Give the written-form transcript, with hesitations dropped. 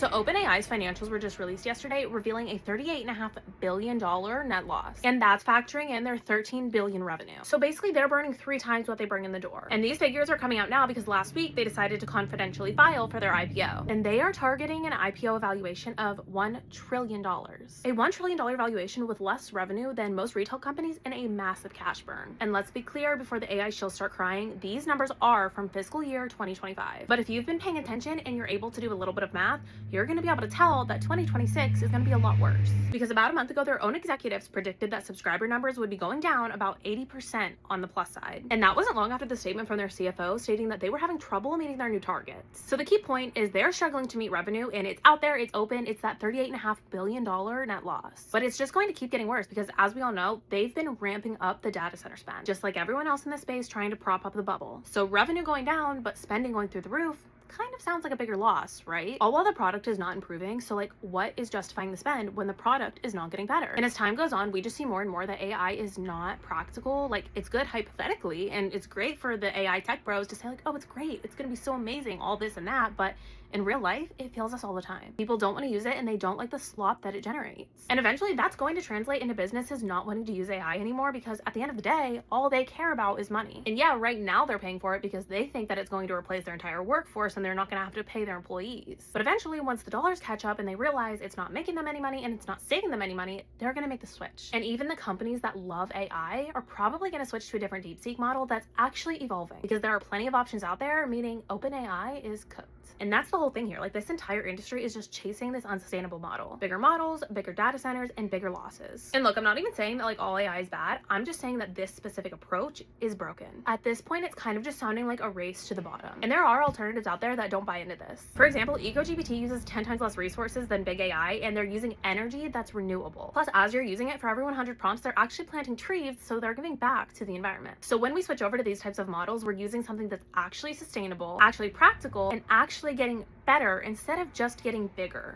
So OpenAI's financials were just released yesterday, revealing a $38.5 billion net loss. And that's factoring in their $13 billion revenue. So basically they're burning 3 times what they bring in the door. And these figures are coming out now because last week they decided to confidentially file for their IPO. And they are targeting an IPO valuation of $1 trillion. A $1 trillion valuation with less revenue than most retail companies and a massive cash burn. And let's be clear before the AI shills start crying, these numbers are from fiscal year 2025. But if you've been paying attention and you're able to do a little bit of math, you're going to be able to tell that 2026 is going to be a lot worse. Because about a month ago, their own executives predicted that subscriber numbers would be going down about 80% on the plus side. And that wasn't long after the statement from their CFO stating that they were having trouble meeting their new targets. So the key point is they're struggling to meet revenue, and it's out there, it's open, it's that $38.5 billion net loss. But it's just going to keep getting worse because, as we all know, they've been ramping up the data center spend, just like everyone else in the space trying to prop up the bubble. So revenue going down, but spending going through the roof kind of sounds like a bigger loss, right? All while the product is not improving. So like, what is justifying the spend when the product is not getting better? And as time goes on, we just see more and more that AI is not practical. Like, it's good hypothetically, and it's great for the AI tech bros to say like, oh, it's great, it's gonna be so amazing, all this and that, but in real life, it fails us all the time. People don't want to use it, and they don't like the slop that it generates. And eventually that's going to translate into businesses not wanting to use AI anymore, because at the end of the day, all they care about is money. And yeah, right now they're paying for it because they think that it's going to replace their entire workforce and they're not going to have to pay their employees. But eventually, once the dollars catch up and they realize it's not making them any money and it's not saving them any money, they're going to make the switch. And even the companies that love AI are probably going to switch to a different DeepSeek model that's actually evolving, because there are plenty of options out there, meaning OpenAI is cooked. And that's the whole thing here. Like, this entire industry is just chasing this unsustainable model. Bigger models, bigger data centers, and bigger losses. And look, I'm not even saying that like all AI is bad. I'm just saying that this specific approach is broken. At this point, it's kind of just sounding like a race to the bottom. And there are alternatives out there that don't buy into this. For example, ecogpt uses 10 times less resources than big AI, and they're using energy that's renewable. Plus, as you're using it, for every 100 prompts, they're actually planting trees, so they're giving back to the environment. So when we switch over to these types of models, we're using something that's actually sustainable, actually practical, and actually getting better instead of just getting bigger.